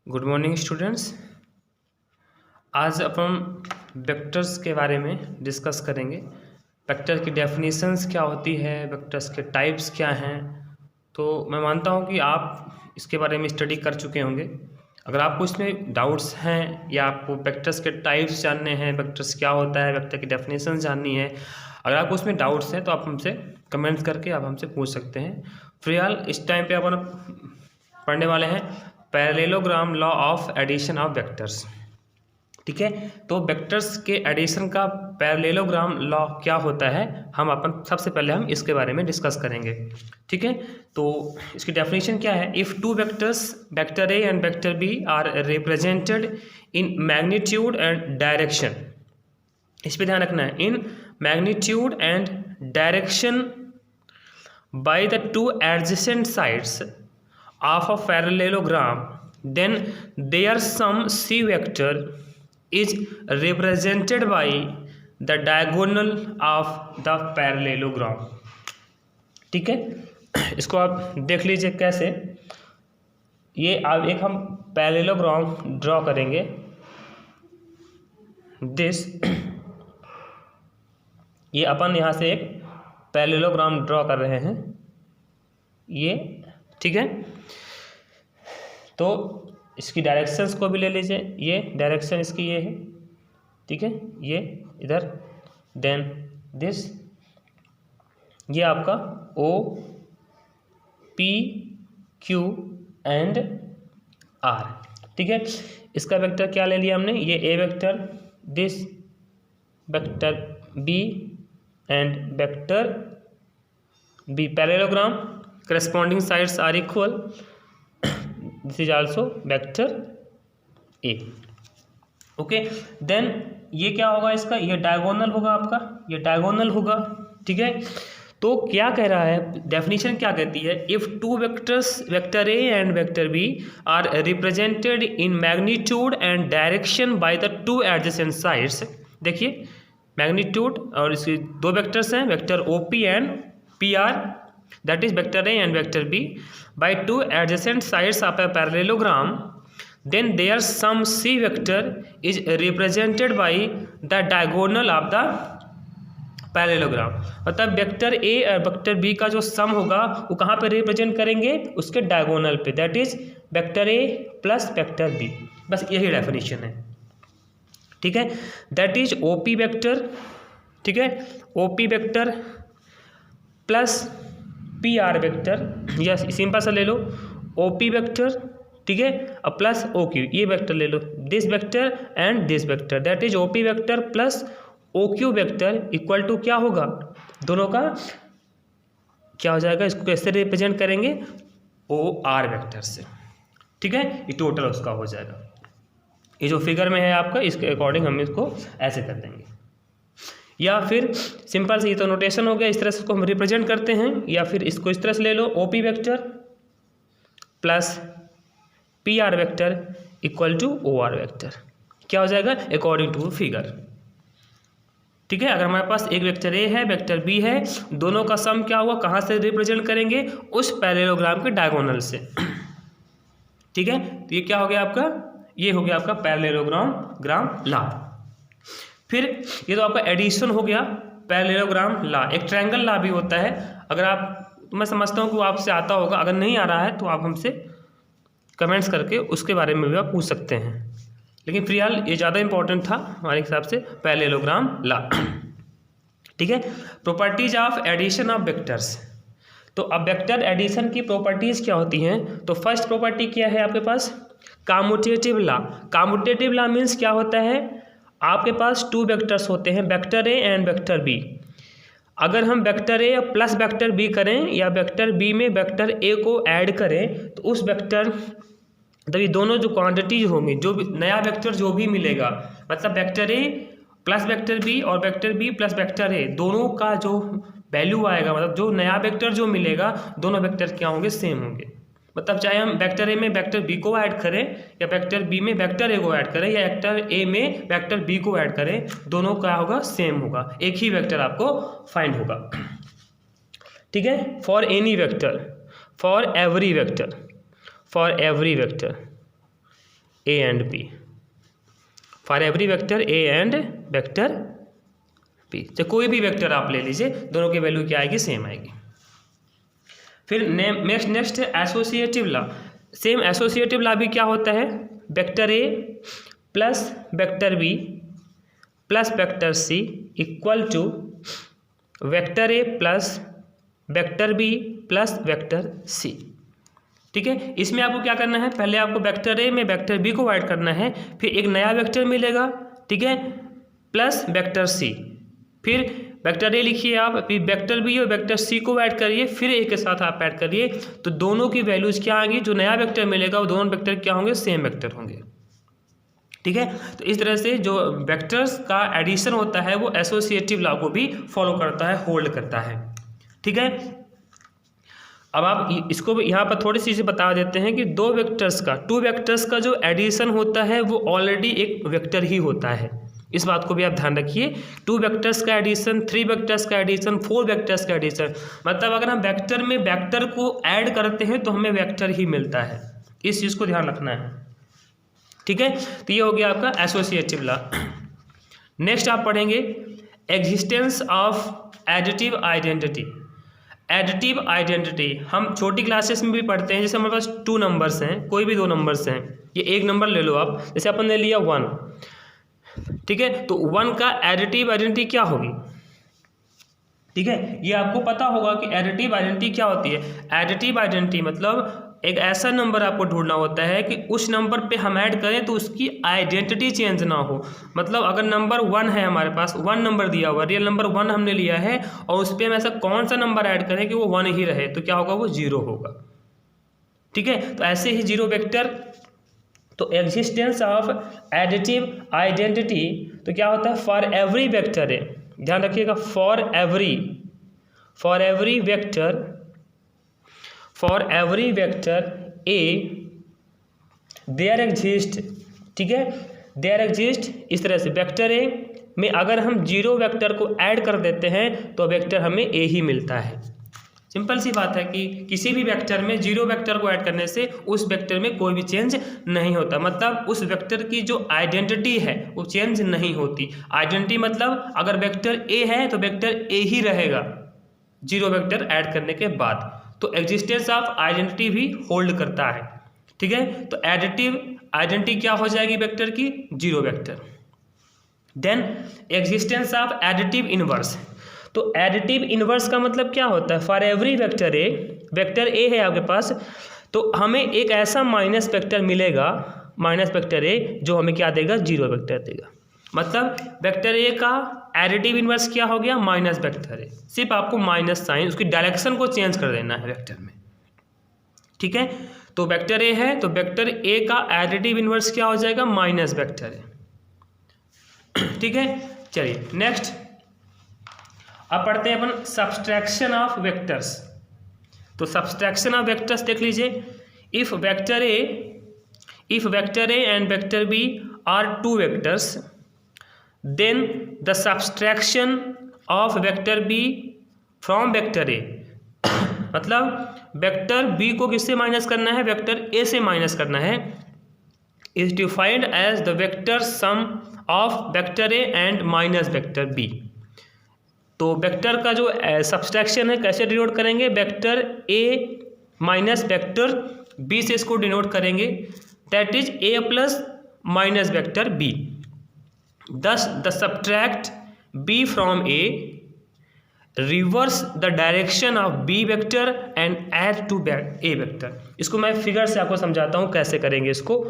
Good morning students. आज अपन vectors के बारे में डिस्कस करेंगे। वेक्टर की डेफिनेशंस क्या होती है, वेक्टर्स के टाइप्स क्या हैं। तो मैं मानता हूं कि आप इसके बारे में स्टडी कर चुके होंगे। अगर आपको इसमें डाउट्स हैं या आपको वेक्टर्स के टाइप्स जानने हैं, वेक्टर्स क्या होता है, वेक्टर की डेफिनेशंस जाननी है, अगर आपको उसमें डाउट्स हैं तो आप हमसे कमेंट्स करके आप हमसे पूछ सकते हैं। फिलहाल इस टाइम पे अपन पढ़ने वाले हैं parallelogram law of addition of vectors. ठीक है, तो वेक्टर्स के एडिशन का पैरेललोग्राम लॉ क्या होता है, हम अपन सबसे पहले हम इसके बारे में डिस्कस करेंगे। ठीक है, तो इसकी डेफिनेशन क्या है। If two vectors vector A and vector B are represented in magnitude and direction, इस पर ध्यान रखना है, in magnitude and direction by the two adjacent sides of a parallelogram, then their sum C vector is represented by the diagonal of the parallelogram। ठीक है, इसको आप देख लीजिए कैसे। ये अब एक हम पैरेललोग्राम ड्रॉ करेंगे। दिस ये अपन यहाँ से एक पैरेललोग्राम ड्रॉ कर रहे हैं, ये ठीक है। तो इसकी डायरेक्शंस को भी ले लीजिए, ये डायरेक्शन इसकी ये है, ठीक है, ये इधर, देन दिस, ये आपका O P Q and R। ठीक है, इसका वेक्टर क्या ले लिया हमने, ये A vector, this vector B and vector B। Parallelogram corresponding sides are equal, this is also vector A। Okay, then ये क्या होगा इसका, ये डायगोनल होगा आपका, ये डायगोनल होगा। ठीक है, तो क्या कह रहा है, डेफिनेशन क्या कहती है। If two vectors vector A and vector B are represented in magnitude and direction by the two adjacent sides. देखिए मैग्नीट्यूड और इसके दो वेक्टर्स हैं, vector OP and PR, that is vector A and vector B, by two adjacent sides of a parallelogram, then their sum C vector is represented by the diagonal of the parallelogram। मतलब vector A और vector B का जो सम होगा वो कहाँ पे represent करेंगे, उसके डायगोनल पे, that is vector A plus vector B। बस यही डेफिनेशन है। ठीक है, दैट इज OP वेक्टर, ठीक है, OP vector plus PR vector, या सिंपल सा ले लो OP वेक्टर, ठीक है, और प्लस OQ, ये वेक्टर ले लो, this vector and this vector, that is OP vector plus OQ vector equal to क्या होगा, दोनों का क्या हो जाएगा, इसको कैसे रिप्रेजेंट करेंगे, OR वेक्टर से। ठीक है, ये टोटल उसका हो जाएगा। ये जो फिगर में है आपका, इसके अकॉर्डिंग हम इसको ऐसे कर देंगे, या फिर सिंपल से, ये तो नोटेशन हो गया, इस तरह से इसको हम रिप्रेजेंट करते हैं, या फिर इसको इस तरह से ले लो, OP vector plus PR vector equal to OR vector, क्या हो जाएगा, अकॉर्डिंग टू फिगर। ठीक है, अगर हमारे पास एक वेक्टर A है, वेक्टर B है, दोनों का सम क्या हुआ, कहाँ से रिप्रेजेंट करेंगे, उस पैरेललोग्राम के डायगोनल से। ठीक है, तो ये क्या हो गया आपका, ये हो गया आपका पैरेललोग्राम लॉ। फिर ये तो आपका एडिशन हो गया, पैरेललोग्राम लॉ। एक ट्रायंगल लॉ भी होता है, अगर आप, मैं समझता हूँ कि वो आपसे आता होगा, अगर नहीं आ रहा है तो आप हमसे कमेंट्स करके उसके बारे में भी आप पूछ सकते हैं, लेकिन फिलहाल ये ज़्यादा इंपॉर्टेंट था हमारे हिसाब से, पैरेललोग्राम लॉ। ठीक है, properties of addition of vectors. तो अब वेक्टर एडिशन की प्रॉपर्टीज़ क्या होती हैं, तो फर्स्ट प्रॉपर्टी क्या है आपके पास, commutative law. Commutative law means क्या होता है, आपके पास टू वेक्टर्स होते हैं, vector A and vector B। अगर हम vector A plus vector B करें या वेक्टर B में वेक्टर A को ऐड करें, तो उस वेक्टर, मतलब ये दोनों जो क्वांटिटीज होंगी, जो भी नया वेक्टर जो भी मिलेगा, मतलब vector A plus vector B और vector B plus vector A, दोनों का जो वैल्यू आएगा, मतलब जो नया वेक्टर जो मिलेगा, दोनों वेक्टर क्या होंगे, सेम होंगे। मतलब चाहे हम वेक्टर A में वेक्टर B को ऐड करें या वेक्टर B में वेक्टर A को ऐड करें या वेक्टर A में वेक्टर B को ऐड करें, दोनों क्या होगा, सेम होगा, एक ही वेक्टर आपको फाइंड होगा। ठीक है, for any vector, for every vector, for every vector, A and B, for every vector A and vector B. तो कोई भी वेक्टर आप ले लीजिए, दोनों की वैल्यू क्या आएगी, सेम आएगी। फिर नेक्स्ट है associative law. Same associative law भी क्या होता है, vector A plus vector B plus vector C equal to vector A plus vector B plus vector C. ठीक है, इसमें आपको क्या करना है, पहले आपको वेक्टर ए में वेक्टर बी को ऐड करना है, फिर एक नया वेक्टर मिलेगा, ठीक है, प्लस वेक्टर सी, फिर वेक्टर ए लिखिए आप, फिर वेक्टर बी और वेक्टर सी को ऐड करिए, फिर ए के साथ आप ऐड करिए, तो दोनों की वैल्यूज क्या आएंगी, जो नया वेक्टर मिलेगा वो दोनों वेक्टर क्या होंगे, सेम वेक्टर होंगे। ठीक है, तो इस तरह से जो वेक्टर्स का एडिशन होता है वो एसोसिएटिव लॉ को भी फॉलो करता है, होल्ड करता है। ठीक है, अब आप इसको यहाँ पर थोड़ी सी चीज़ें बता देते हैं कि टू वेक्टर्स का जो एडिशन होता है वो ऑलरेडी एक वेक्टर ही होता है, इस बात को भी आप ध्यान रखिए। 2 वेक्टर्स का एडिशन, 3 वेक्टर्स का एडिशन, 4 वेक्टर्स का एडिशन, मतलब अगर हम वेक्टर में वेक्टर को ऐड करते हैं तो हमें वेक्टर ही मिलता है, इस चीज़ को ध्यान रखना है। ठीक है, तो ये हो गया आपका एसोसिएटिव लॉ। नेक्स्ट आप पढ़ेंगे existence of additive identity. Additive identity हम छोटी क्लासेस में भी पढ़ते हैं, जैसे हमारे पास 2 नंबर्स हैं, कोई भी 2 नंबर्स हैं, ये एक नंबर ले लो आप, जैसे अपन ने लिया 1, ठीक है, तो 1 का एडिटिव आइडेंटिटी क्या होगी। ठीक है, ये आपको पता होगा कि एडिटिव आइडेंटिटी क्या होती है। एडिटिव आइडेंटिटी मतलब एक ऐसा नंबर आपको ढूंढना होता है कि उस नंबर पे हम ऐड करें तो उसकी आइडेंटिटी चेंज ना हो। मतलब अगर नंबर 1 है, हमारे पास 1 नंबर दिया हुआ, रियल नंबर 1 हमने लिया है, और उस पर हम ऐसा कौन सा नंबर ऐड करें कि वो 1 ही रहे, तो क्या होगा, वो 0 होगा। ठीक है, तो ऐसे ही 0 वेक्टर, तो एग्जिस्टेंस ऑफ एडिटिव आइडेंटिटी तो क्या होता है, फॉर एवरी वेक्टर है, ध्यान रखिएगा, for every vector A there exist. ठीक है, देयर एग्जिस्ट, इस तरह से वेक्टर ए में अगर हम 0 वेक्टर को ऐड कर देते हैं तो वेक्टर हमें ए ही मिलता है। सिंपल सी बात है कि किसी भी वेक्टर में 0 वेक्टर को ऐड करने से उस वेक्टर में कोई भी चेंज नहीं होता, मतलब उस वेक्टर की जो आइडेंटिटी है वो चेंज नहीं होती। आइडेंटिटी मतलब अगर वेक्टर ए है तो वेक्टर ए ही रहेगा 0 वेक्टर ऐड करने के बाद, तो एग्जिस्टेंस ऑफ आइडेंटिटी भी होल्ड करता है। ठीक है, तो एडिटिव आइडेंटिटी क्या हो जाएगी वेक्टर की, 0 vector. Then existence of additive inverse, तो एडिटिव इनवर्स का मतलब क्या होता है, फॉर एवरी वेक्टर ए है आपके पास, तो हमें एक ऐसा माइनस वेक्टर मिलेगा, माइनस वेक्टर ए, जो हमें क्या देगा, 0 वेक्टर देगा। मतलब वेक्टर ए का एडिटिव इनवर्स क्या हो गया, माइनस वेक्टर ए, सिर्फ आपको माइनस साइन, उसकी डायरेक्शन को चेंज कर देना है वेक्टर में। ठीक है, तो वेक्टर ए है तो वेक्टर ए का एडिटिव इनवर्स क्या हो जाएगा, माइनस वेक्टर ए। ठीक है, चलिए नेक्स्ट अब पढ़ते हैं अपन सब्सट्रैक्शन ऑफ वेक्टर्स। तो सब्सट्रैक्शन ऑफ वेक्टर्स देख लीजिए, if vector A and vector B are 2 vectors, then the subtraction of vector B from vector A, मतलब वेक्टर बी को किससे माइनस करना है, वेक्टर ए से माइनस करना है, is defined as the vector sum of vector A and minus vector B. तो वेक्टर का जो सब्सट्रैक्शन है कैसे डिनोट करेंगे, vector A minus vector B से इसको डिनोट करेंगे, that is A plus minus vector B. Thus the subtract B from A, reverse the direction of B vector and add to A vector. इसको मैं figure से आपको समझाता हूँ कैसे करेंगे इसको,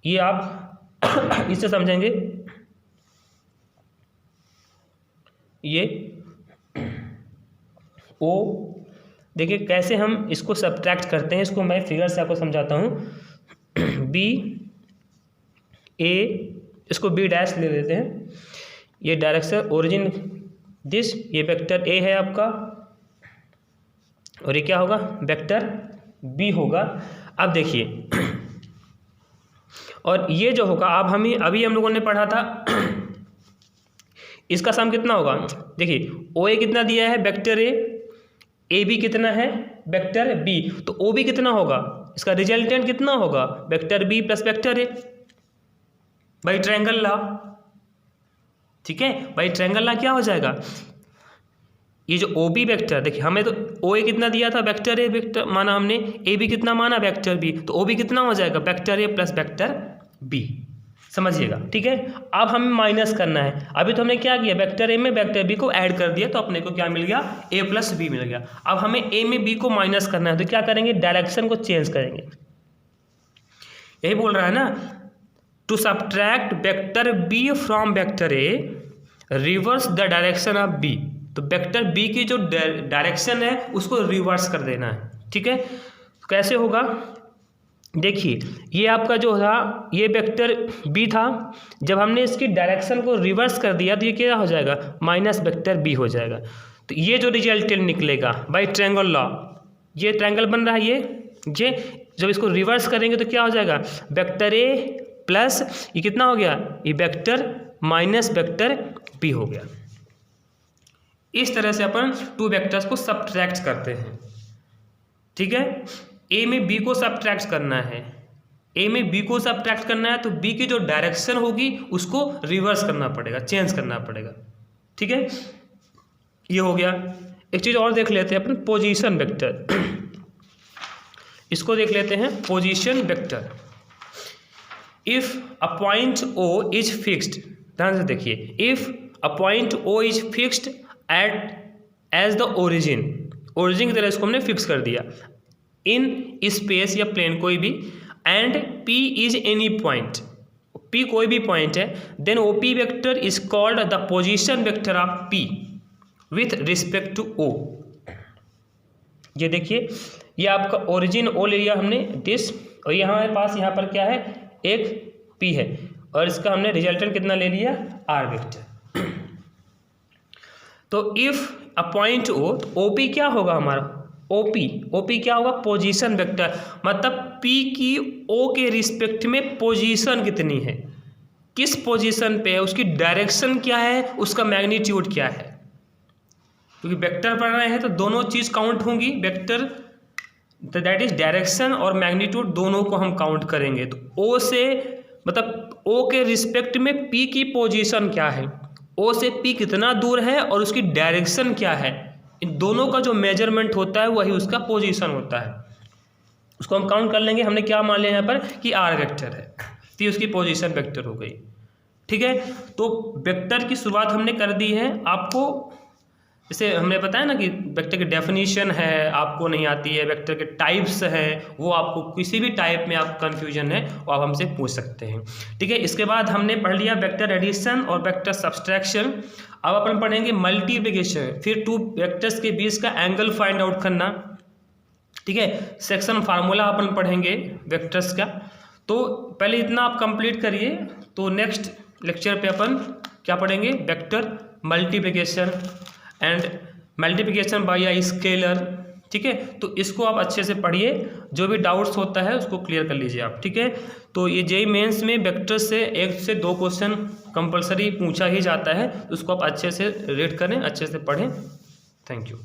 ये आप इससे समझेंगे। ये ओ देखिए कैसे हम इसको सब्ट्रैक्ट करते हैं, इसको मैं फिगर से आपको समझाता हूँ। बी ए, इसको बी डैश ले लेते हैं, ये डायरेक्शन ओरिजिन दिस, ये वेक्टर ए है आपका, और ये क्या होगा, वेक्टर बी होगा। अब देखिए, और ये जो होगा अब अभी हम लोगों ने पढ़ा था, इसका सम कितना होगा, देखिए ओ ए कितना दिया है वेक्टर ए बी कितना है वेक्टर बी, तो ओ बी कितना होगा, इसका रिजल्टेंट कितना होगा, vector B plus vector A by triangle law. ठीक है, बाई ट्रायंगल लॉ क्या हो जाएगा, ये जो ओ बी वेक्टर, देखिए हमें तो ओ ए कितना दिया था, वेक्टर ए वेक्टर माना हमने, ए बी कितना माना, वेक्टर बी, तो ओ बी कितना हो जाएगा, vector A plus vector B, समझिएगा। ठीक है, अब हमें माइनस करना है। अभी तो हमने क्या किया, वेक्टर ए में वेक्टर बी को ऐड कर दिया, तो अपने को क्या मिल गया, ए प्लस बी मिल गया। अब हमें ए में बी को माइनस करना है, तो क्या करेंगे, डायरेक्शन को चेंज करेंगे। यही बोल रहा है ना, to subtract vector B from vector A, reverse the direction of B. तो वेक्टर बी की जो डायरेक्शन है उसको रिवर्स कर देना है। ठीक है, कैसे होगा, देखिए ये आपका जो था ये वेक्टर बी था, जब हमने इसकी डायरेक्शन को रिवर्स कर दिया तो ये क्या हो जाएगा, माइनस वेक्टर बी हो जाएगा। तो ये जो रिजल्टेंट निकलेगा बाय ट्रायंगल लॉ, ये ट्रायंगल बन रहा है, ये जब इसको रिवर्स करेंगे तो क्या हो जाएगा, वेक्टर ए प्लस ये कितना हो गया, ये वेक्टर माइनस वेक्टर बी हो गया। इस तरह से अपन टू वेक्टर्स को सब्ट्रैक्ट करते हैं। ठीक है, ए में बी को सब्ट्रैक्ट करना है, ए में बी को सब्ट्रैक्ट करना है, तो बी की जो डायरेक्शन होगी उसको रिवर्स करना पड़ेगा, चेंज करना पड़ेगा। ठीक है, ये हो गया। एक चीज़ और देख लेते हैं अपन, पोजीशन वेक्टर। इसको देख लेते हैं, position vector. If a point O is fixed, ध्यान से देखिए, if a point O is fixed at as the origin, origin की तरह इसको हमने फिक्स कर दिया, इन स्पेस या प्लेन कोई भी, and P is any point, P कोई भी पॉइंट है, then O P vector is called the position vector of P with respect to O. ये देखिए, ये आपका ओरिजिन ओ ले लिया हमने दिस, और ये हमारे पास यहाँ पर क्या है, एक पी है, और इसका हमने रिजल्टेंट कितना ले लिया, आर वेक्टर। तो इफ अ पॉइंट ओ, तो ओ पी क्या होगा हमारा, ओ पी क्या होगा, पोजीशन वेक्टर, मतलब पी की ओ के रिस्पेक्ट में पोजीशन कितनी है, किस पोजीशन पे है, उसकी डायरेक्शन क्या है, उसका मैग्नीट्यूड क्या है। क्योंकि वेक्टर पढ़ रहे हैं तो दोनों चीज़ काउंट होंगी, वेक्टर दैट इज डायरेक्शन और मैग्नीट्यूड दोनों को हम काउंट करेंगे। तो ओ से मतलब ओ के रिस्पेक्ट में पी की पोजीशन क्या है, ओ से पी कितना दूर है और उसकी डायरेक्शन क्या है, इन दोनों का जो मेजरमेंट होता है वही उसका पोजीशन होता है। उसको हम काउंट कर लेंगे, हमने क्या मान लिया यहाँ पर कि आर वेक्टर है, तो ये उसकी पोजीशन वेक्टर हो गई। ठीक है, तो वेक्टर की शुरुआत हमने कर दी है। आपको जैसे हमने बताया ना कि वेक्टर की डेफिनेशन है, आपको नहीं आती है, वेक्टर के टाइप्स हैं, वो आपको किसी भी टाइप में आप कन्फ्यूजन है वो आप हमसे पूछ सकते हैं। ठीक है, इसके बाद हमने पढ़ लिया वेक्टर एडिशन और वेक्टर सब्सट्रैक्शन। अब अपन पढ़ेंगे मल्टीप्लिकेशन, फिर टू वेक्टर्स के बीच का एंगल फाइंड आउट करना। ठीक है, सेक्शन फार्मूला अपन पढ़ेंगे वेक्टर्स का। तो पहले इतना आप कंप्लीट करिए, तो नेक्स्ट लेक्चर पे अपन क्या पढ़ेंगे, vector multiplication and multiplication bye a scalar. ठीक है, तो इसको आप अच्छे से पढ़िए, जो भी डाउट्स होता है उसको क्लियर कर लीजिए आप। ठीक है, तो ये जेईई मेंस में वेक्टर से 1 से 2 क्वेश्चन कंपलसरी पूछा ही जाता है, तो उसको आप अच्छे से रीड करें, अच्छे से पढ़ें। Thank you.